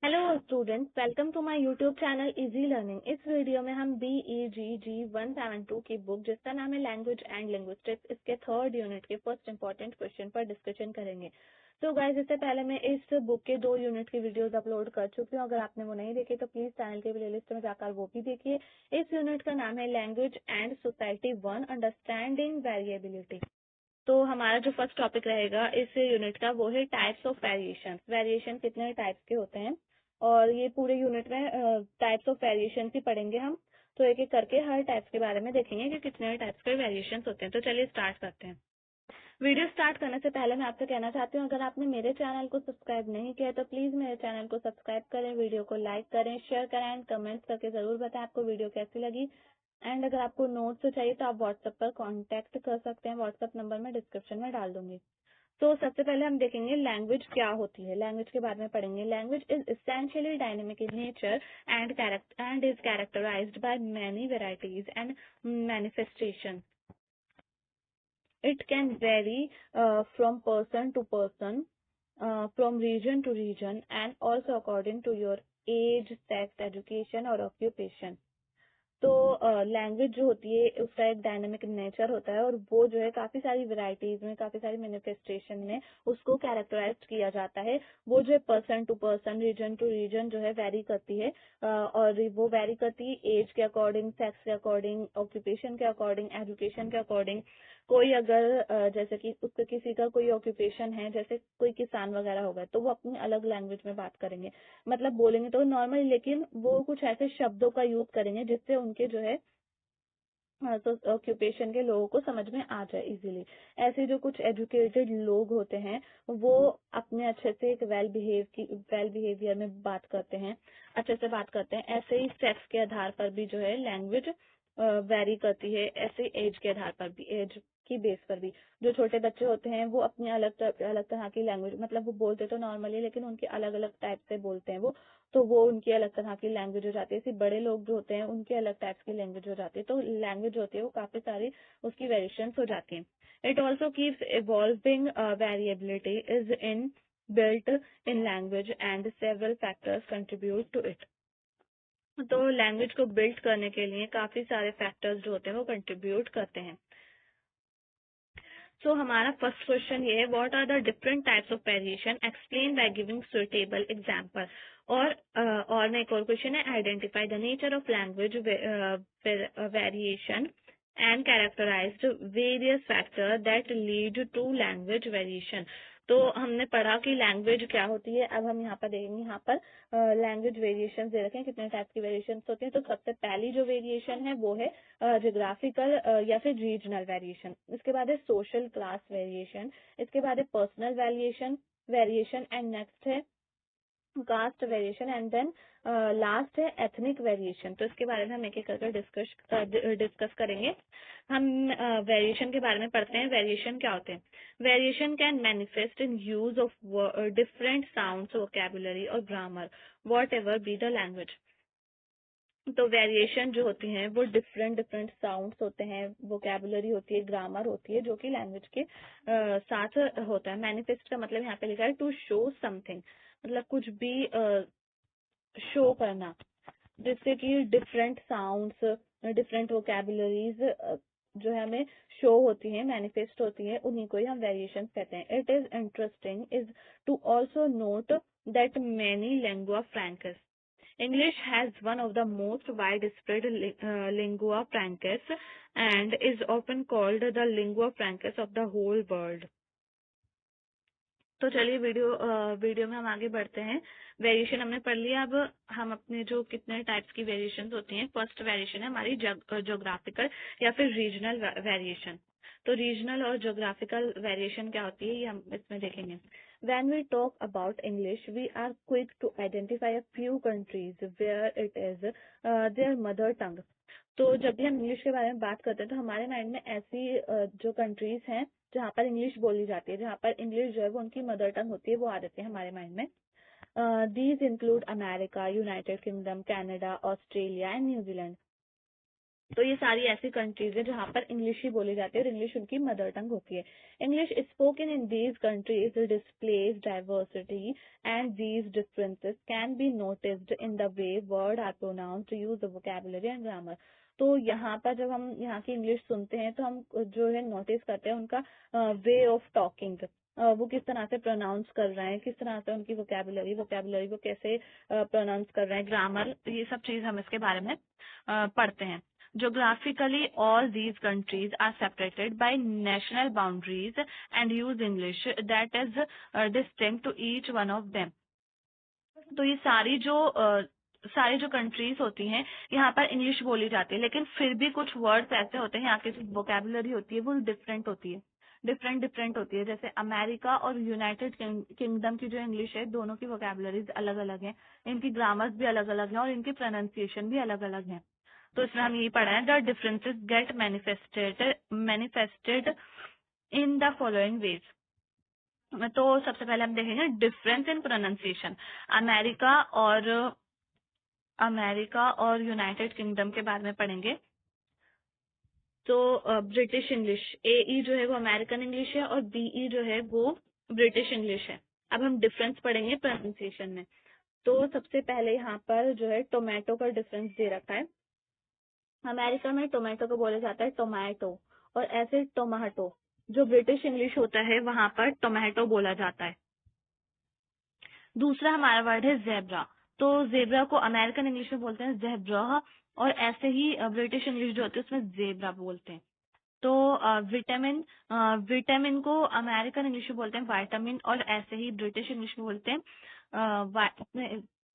Hello students, welcome to my YouTube channel easy learning. इस video में हम BEGG 172 की बुक जिसका नाम है लैंग्वेज एंड लिंग्विस्टिक्स, इसके थर्ड यूनिट के फर्स्ट इंपॉर्टेंट क्वेश्चन पर डिस्कशन करेंगे। तो गाइस, इससे पहले मैं इस बुक के 2 यूनिट की वीडियोस अपलोड कर चुकी हूँ। अगर आपने वो नहीं देखे तो प्लीज चैनल के प्लेलिस्ट में जाकर वो भी देखिए। इस यूनिट का नाम है language and society 1, understanding variability. तो हमारा जो फर्स्ट टॉपिक रहेगा इस यूनिट का वो है टाइप्स ऑफ वेरिएशन। वेरिएशन कितने टाइप्स के होते हैं और ये पूरे यूनिट में टाइप्स ऑफ वेरिएशन ही पढ़ेंगे हम। तो एक एक करके हर टाइप्स के बारे में देखेंगे कि कितने टाइप्स के वेरिएशन होते हैं। तो चलिए स्टार्ट करते हैं। वीडियो स्टार्ट करने से पहले मैं आपसे कहना चाहती हूँ, अगर आपने मेरे चैनल को सब्सक्राइब नहीं किया तो प्लीज मेरे चैनल को सब्सक्राइब करें, वीडियो को लाइक करें, शेयर करें एंड कमेंट्स करके जरूर बताएं आपको वीडियो कैसी लगी। एंड अगर आपको नोट्स चाहिए तो आप व्हाट्सएप पर कांटेक्ट कर सकते हैं, व्हाट्सएप नंबर मैं डिस्क्रिप्शन में डाल दूंगी। तो सबसे पहले हम देखेंगे लैंग्वेज क्या होती है। लैंग्वेज के बारे में पढ़ेंगे। Language is essentially dynamic in nature and is characterized by many varieties and manifestation. It can vary from person to person, from region to region, and also according to your age, sex, education और occupation. तो language जो होती है उसका एक dynamic nature होता है और वो जो है काफी सारी वेराइटीज में, काफी सारी मैनिफेस्टेशन में उसको कैरेक्टराइज किया जाता है। वो जो है person to person, region to region जो है वेरी करती है। और वो वेरी करती है एज के अकॉर्डिंग, सेक्स के अकॉर्डिंग, ऑक्यूपेशन के अकॉर्डिंग, एजुकेशन के अकॉर्डिंग। कोई अगर जैसे कि उसका किसी का कोई ऑक्यूपेशन है, जैसे कोई किसान वगैरह होगा, तो वो अपनी अलग लैंग्वेज में बात करेंगे, मतलब बोलेंगे तो नॉर्मली, लेकिन वो कुछ ऐसे शब्दों का यूज करेंगे जिससे उनके जो है तो ऑक्यूपेशन के लोगों को समझ में आ जाए इजीली। ऐसे जो कुछ एजुकेटेड लोग होते हैं वो अपने अच्छे से एक वेल बिहेवियर में बात करते हैं, अच्छे से बात करते हैं। ऐसे ही सेक्स के आधार पर भी जो है लैंग्वेज वेरी करती है, ऐसे एज के आधार पर भी, एज की बेस पर भी। जो छोटे बच्चे होते हैं वो अपनी अलग तरह की लैंग्वेज, मतलब वो बोलते तो नॉर्मली लेकिन उनके अलग अलग टाइप से बोलते हैं वो, तो वो उनकी अलग तरह की लैंग्वेज हो जाती है। ऐसे बड़े लोग जो होते हैं उनकी अलग टाइप्स की लैंग्वेज हो जाती है। तो लैंग्वेज होती है वो काफी सारी उसकी वेरिएशंस हो जाती हैं। It also keeps evolving, variability is in built in language and several factors contribute to it. तो लैंग्वेज को बिल्ड करने के लिए काफी सारे फैक्टर्स जो होते हैं वो कंट्रीब्यूट करते हैं। सो हमारा फर्स्ट क्वेश्चन ये है, what are the different types of variation, explain by giving suitable example. और मैं एक और क्वेश्चन है, identify the nature of language variation and characterized various factor that lead to language variation. तो हमने पढ़ा कि लैंग्वेज क्या होती है। अब हम यहाँ पर देखेंगे, यहाँ पर लैंग्वेज वेरिएशन दे रखे हैं, कितने टाइप की वेरिएशन होती है। तो सबसे पहली जो वेरिएशन है वो है जोग्राफिकल या फिर रीजनल वेरिएशन। इसके बाद है सोशल क्लास वेरिएशन। इसके बाद है personal variation variation and next है caste variation and then last है एथनिक वेरिएशन। तो इसके बारे में हम एक एक करके डिस्कस करेंगे। हम वेरिएशन के बारे में पढ़ते हैं। वेरिएशन क्या होते हैं? Variation can manifest in use of different sounds, vocabulary और grammar, whatever be the language. तो वेरिएशन जो होती हैं वो डिफरेंट डिफरेंट साउंड्स होते हैं, वोकैबुलरी होती है, ग्रामर होती है, जो कि लैंग्वेज के साथ होता है। मैनिफेस्ट का मतलब यहाँ पे लिखा है टू शो समथिंग, मतलब कुछ भी शो करना, जिससे कि डिफरेंट साउंड्स, डिफरेंट वोकैबुलरीज जो है हमें शो होती है, मैनिफेस्ट होती है, उन्हीं को ही हम वेरिएशन कहते हैं। It is interesting is to also note that many lingua francas. English has one of the most widespread lingua francas and is often called the lingua francas of the whole world. तो चलिए video में हम आगे बढ़ते हैं। Variation हमने पढ़ लिया। अब हम अपने जो कितने टाइप्स की वेरिएशन होती हैं, फर्स्ट वेरिएशन है हमारी जोग्राफिकल या फिर रीजनल वेरिएशन। तो रीजनल और जोग्राफिकल वेरिएशन क्या होती है ये हम इसमें देखेंगे। When we talk about English, we are quick to identify a few countries where it is their mother tongue. तो जब भी हम इंग्लिश के बारे में बात करते हैं तो हमारे माइंड में ऐसी जो कंट्रीज हैं जहाँ पर इंग्लिश बोली जाती है, जहाँ पर इंग्लिश जो है वो उनकी मदर टंग होती है, वो आ जाते हैं हमारे माइंड में। These include America, United kingdom, Canada, Australia and New Zealand. तो ये सारी ऐसी कंट्रीज है जहाँ पर इंग्लिश ही बोली जाती है और इंग्लिश उनकी मदर टंग होती है। English spoken in these countries displays diversity and these differences can be noticed in the way word are pronounced, use the vocabulary and grammar. तो यहाँ पर जब हम यहाँ की इंग्लिश सुनते हैं तो हम जो है नोटिस करते हैं उनका वे ऑफ टॉकिंग, वो किस तरह से प्रोनाउंस कर रहे हैं, किस तरह से उनकी वोकैबुलरी वो कैसे प्रोनाउंस कर रहे हैं, ग्रामर, ये सब चीज हम इसके बारे में पढ़ते हैं। Geographically, all these countries are separated by national boundaries and use English that is distinct to each one of them. तो ये सारी जो कंट्रीज होती हैं यहाँ पर इंग्लिश बोली जाती है, लेकिन फिर भी कुछ वर्ड्स ऐसे होते हैं, यहाँ की जो वोकैबुलरी होती है वो डिफरेंट होती है, डिफरेंट होती है। जैसे अमेरिका और यूनाइटेड किंगडम की जो इंग्लिश है, दोनों की वोकैबुलरीज अलग अलग हैं, इनकी ग्रामर्स भी अलग अलग हैं और इनकी प्रोनाउंसिएशन भी अलग अलग है। तो इसमें हम यही पढ़ा है, the differences get manifested in the following ways. तो सबसे पहले हम देखेंगे डिफरेंस इन प्रोनाउंसिएशन। अमेरिका और यूनाइटेड किंगडम के बारे में पढ़ेंगे। तो ब्रिटिश इंग्लिश, AE जो है वो अमेरिकन इंग्लिश है और BE जो है वो ब्रिटिश इंग्लिश है। अब हम डिफरेंस पढ़ेंगे प्रोनाउंसिएशन में। तो सबसे पहले यहाँ पर जो है टोमेटो का डिफरेंस दे रखा है। अमेरिका में टोमेटो को बोला जाता है टोमेटो और ऐसे टोमेटो। जो ब्रिटिश इंग्लिश होता है वहां पर टोमेटो बोला जाता है। दूसरा हमारा वर्ड है जेब्रा। तो जेब्रा को अमेरिकन इंग्लिश में बोलते हैं जेब्रा और ऐसे ही ब्रिटिश इंग्लिश जो होती है उसमें जेब्रा बोलते हैं। तो विटामिन को अमेरिकन इंग्लिश में बोलते हैं वाइटामिन और ऐसे ही ब्रिटिश इंग्लिश में बोलते हैं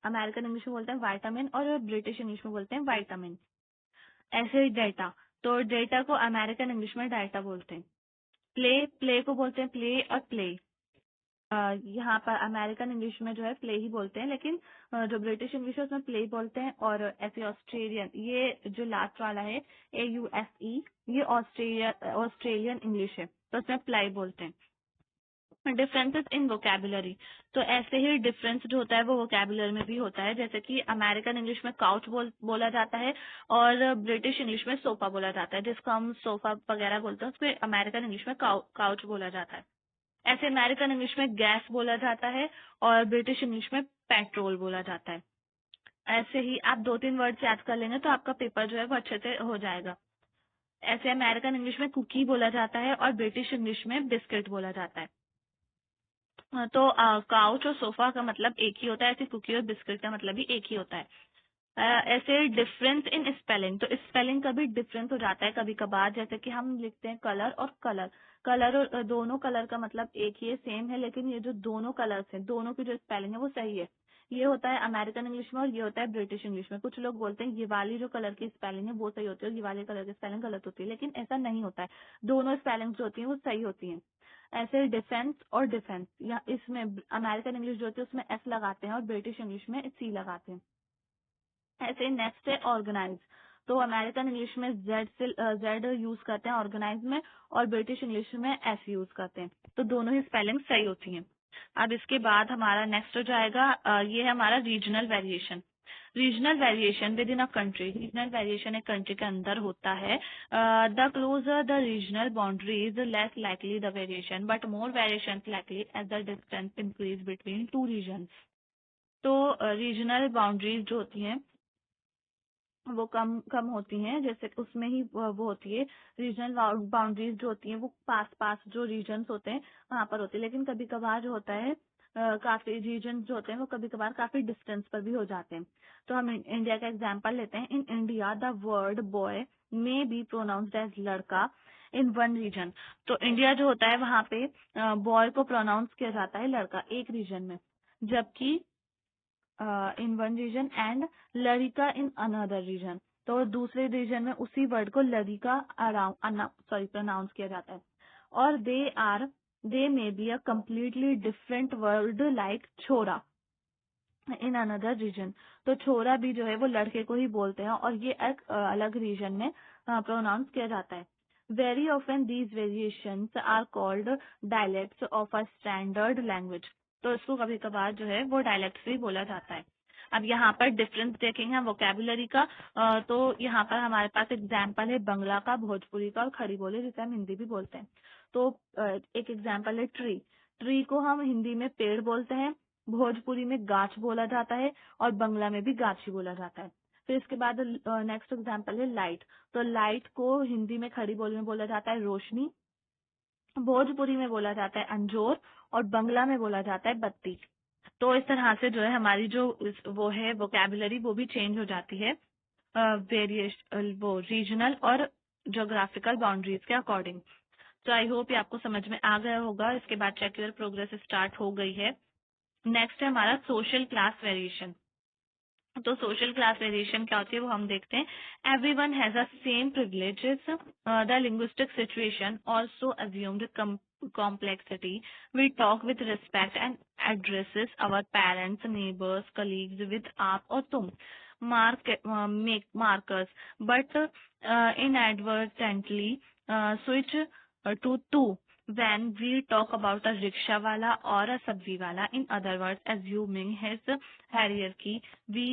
अमेरिकन इंग्लिश में बोलते हैं वाइटामिन और ब्रिटिश इंग्लिश में बोलते हैं वाइटामिन। ऐसे ही डेटा, तो डेटा को अमेरिकन इंग्लिश में डाटा बोलते हैं। प्ले को बोलते हैं प्ले और प्ले। यहाँ पर अमेरिकन इंग्लिश में जो है प्ले ही बोलते हैं, लेकिन जो ब्रिटिश इंग्लिश है उसमें प्ले बोलते हैं। और ऐसे ऑस्ट्रेलियन, ये जो लास्ट वाला है AUSE, ये ऑस्ट्रेलियन इंग्लिश है, तो उसमें प्लाई बोलते हैं। डिफरेंसेस इन वोकैबुलरी, तो ऐसे ही डिफरेंस जो होता है वो वोकैबुलरी में भी होता है। जैसे कि अमेरिकन इंग्लिश में काउच बोला जाता है और ब्रिटिश इंग्लिश में सोफा बोला जाता है, जिसको हम सोफा वगैरह बोलते हैं, उसको अमेरिकन इंग्लिश में काउच बोला जाता है। ऐसे अमेरिकन इंग्लिश में गैस बोला जाता है और ब्रिटिश इंग्लिश में पेट्रोल बोला जाता है। ऐसे ही आप 2-3 वर्ड्स याद कर लेंगे तो आपका पेपर जो है वो अच्छे से हो जाएगा। ऐसे अमेरिकन इंग्लिश में कुकी बोला जाता है और ब्रिटिश इंग्लिश में बिस्किट बोला जाता है। तो काउच और सोफा का मतलब एक ही होता है, ऐसे कुकी और बिस्किट का मतलब भी एक ही होता है। ऐसे डिफरेंस इन स्पेलिंग, तो स्पेलिंग का भी डिफरेंस हो जाता है कभी कभार। जैसे कि हम लिखते हैं कलर और कलर और दोनों कलर का मतलब एक ही है, सेम है, लेकिन ये जो दोनों कलर्स हैं दोनों की जो स्पेलिंग है वो सही है। ये होता है अमेरिकन इंग्लिश में और ये होता है ब्रिटिश इंग्लिश में। कुछ लोग बोलते हैं ये वाली जो कलर की स्पेलिंग है वो सही होती है और ये वाले कलर की स्पेलिंग गलत होती है, लेकिन ऐसा नहीं होता है, दोनों स्पेलिंग जो होती है वो सही होती है। ऐसे डिफेंस और डिफेंस, या इसमें अमेरिकन इंग्लिश जो होती है उसमें S लगाते हैं और ब्रिटिश इंग्लिश में C लगाते हैं। ऐसे नेक्स्ट है ऑर्गेनाइज, तो अमेरिकन इंग्लिश में Z यूज करते हैं ऑर्गेनाइज में और ब्रिटिश इंग्लिश में S यूज करते हैं, तो दोनों ही स्पेलिंग सही होती हैं। अब इसके बाद हमारा नेक्स्ट हो जाएगा, ये है हमारा regional variation. Regional variation within a country, regional variation एक कंट्री के अंदर होता है। The closer the regional boundaries less likely the variation but more variation likely as the distance increase between two region. तो regional boundaries जो होती हैं वो कम कम होती हैं, जैसे उसमें ही वो होती है। रीजनल बाउंड्रीज जो होती हैं वो पास जो रीजन्स होते हैं वहां पर होती है, लेकिन कभी कभार जो होता है काफी रीजन जो होते हैं वो कभी कभार काफी डिस्टेंस पर भी हो जाते हैं। तो हम इंडिया का एग्जांपल लेते हैं। In India the word boy may be pronounced as लड़का इन वन रीजन। तो इंडिया जो होता है वहां पे बॉय को प्रोनाउंस किया जाता है लड़का एक रीजन में, जबकि इन वन रीजन एंड लड़िका इन अनदर रीजन, तो दूसरे रीजन में उसी वर्ड को लड़िका प्रोनाउंस किया जाता है। और they may be a completely different word like छोरा इन अनदर रीजन, तो छोरा भी जो है वो लड़के को ही बोलते हैं और ये एक अलग रीजन में प्रोनाउंस किया जाता है। Very often these variations are called dialects of a standard language, तो इसको कभी कभार जो है वो डायलेक्ट्स भी बोला जाता है। अब यहाँ पर डिफरेंस देखेंगे हम वोकेबुलरी का। तो यहाँ पर हमारे पास एग्जाम्पल है बंगला का, भोजपुरी का और खड़ी बोली जिसे हम हिंदी भी बोलते हैं। तो एक एग्जाम्पल है ट्री। ट्री को हम हिंदी में पेड़ बोलते हैं, भोजपुरी में गाछ बोला जाता है और बंगला में भी गाछ ही बोला जाता है। फिर इसके बाद नेक्स्ट एग्जाम्पल है लाइट। तो लाइट को हिंदी में खड़ी बोली में बोला जाता है रोशनी, भोजपुरी में बोला जाता है अंजोर और बंगला में बोला जाता है बत्ती। तो इस तरह से जो है हमारी जो वो है वोकेबुलरी वो भी चेंज हो जाती है वेरिएश वो रीजनल और ज्योग्राफिकल बाउंड्रीज के अकॉर्डिंग। तो आई होप ये आपको समझ में आ गया होगा। इसके बाद चेक योर प्रोग्रेस स्टार्ट हो गई है। नेक्स्ट है हमारा सोशल क्लास वेरिएशन। तो सोशल क्लास वेरिएशन क्या होती है वो हम देखते हैं। Everyone has a same privileges, the linguistic situation also assumed complexity. We talk with respect and addresses our parents, neighbors, colleagues with आप और तुम. Make markers, but inadvertently switch to tu when we talk about a rickshaw wala or a sabzi wala. In other words, assuming his hierarchy, we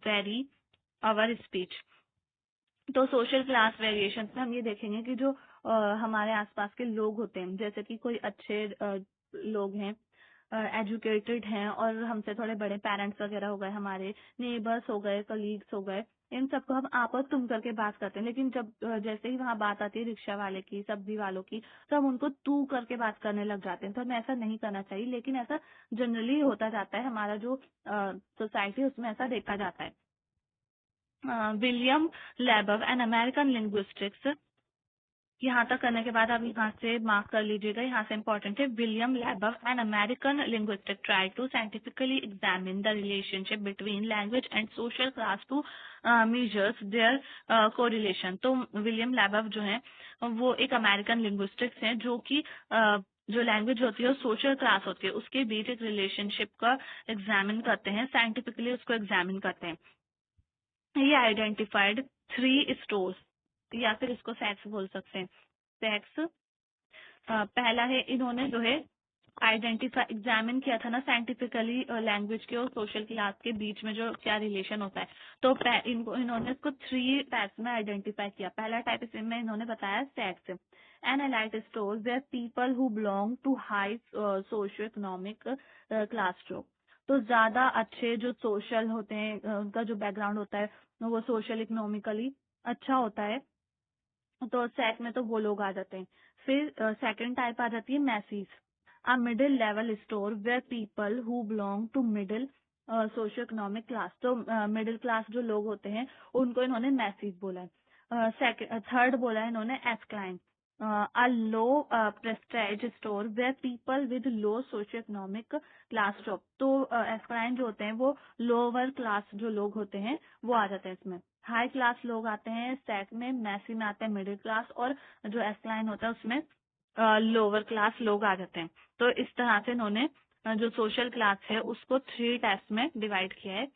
vary our speech. तो social class variation में हम ये देखेंगे कि जो हमारे आसपास के लोग होते हैं, जैसे कि कोई अच्छे लोग हैं, एजुकेटेड हैं और हमसे थोड़े बड़े पेरेंट्स वगैरह हो गए, हमारे नेबर्स हो गए, कलीग्स हो गए, इन सबको हम आप और तुम करके बात करते हैं। लेकिन जब जैसे ही वहाँ बात आती है रिक्शा वाले की, सब्जी वालों की, तो हम उनको तू करके बात करने लग जाते हैं। तो हमें ऐसा नहीं करना चाहिए, लेकिन ऐसा जनरली होता जाता है। हमारा जो सोसाइटी उसमें ऐसा देखा जाता है। William Labov an American linguistics, यहाँ तक करने के बाद आप यहाँ से मार्क कर लीजिएगा, यहाँ से इम्पोर्टेंट है। William Labov an American linguistic try to scientifically examine the relationship between language and social class to measures their correlation. तो विलियम लेबव जो है वो एक अमेरिकन लिंग्विस्टिक्स हैं जो कि जो लैंग्वेज होती है और सोशल क्लास होती है उसके बीच एक रिलेशनशिप का एग्जामिन करते हैं, साइंटिफिकली उसको एग्जामिन करते हैं। ये आइडेंटिफाइड 3 स्टोर्स, या फिर इसको सेक्स बोल सकते हैं। सेक्स पहला है, इन्होंने जो है आइडेंटिफाई एग्जामिन किया था ना साइंटिफिकली लैंग्वेज के और सोशल क्लास के बीच में जो क्या रिलेशन होता है। तो इन्होंने इसको 3 टाइप्स में आइडेंटिफाई किया। पहला टाइप इसमें इन्होंने बताया sex. An elite stores where people who belong to high socio economic class group. तो ज्यादा अच्छे जो सोशल होते हैं, उनका जो बैकग्राउंड होता है वो सोशल इकोनॉमिकली अच्छा होता है, तो सेक्स में तो वो लोग आ जाते हैं। फिर सेकंड टाइप आ जाती है Macy's, a middle level store where people who belong to middle socio economic class. तो मिडिल क्लास जो लोग होते हैं उनको इन्होंने मैसीज बोला है। थर्ड बोला है इन्होंने S Klein, a low prestige store where people with low socio economic class drop. तो एस्क्लाइन जो होते हैं वो लोअर क्लास जो लोग होते हैं वो आ जाते हैं इसमें। हाई क्लास लोग आते हैं सेक में, मैसी में आते हैं मिडिल क्लास, और जो एस्क्लाइन होता है उसमें लोअर क्लास लोग आ जाते हैं। तो इस तरह से इन्होंने जो सोशल क्लास है उसको 3 टाइप्स में डिवाइड किया है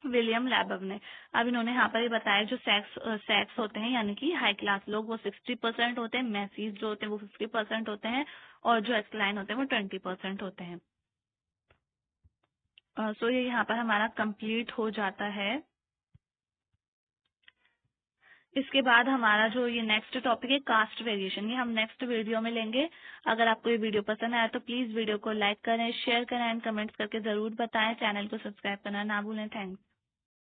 विलियम लेबव ने। अब इन्होंने यहाँ पर ये बताया जो सेक्स होते हैं यानी कि हाई क्लास लोग वो 60% होते हैं, मैसीज जो होते हैं वो 50% होते हैं, और जो एस्क्लाइन होते हैं वो 20% होते हैं। सो ये यहाँ पर हमारा कंप्लीट हो जाता है। इसके बाद हमारा जो ये नेक्स्ट टॉपिक है कास्ट वेरिएशन, ये हम नेक्स्ट वीडियो में लेंगे। अगर आपको ये वीडियो पसंद आया तो प्लीज वीडियो को लाइक करें, शेयर करें एंड कमेंट्स करके जरूर बताएं। चैनल को सब्सक्राइब करना ना भूलें। थैंक्स।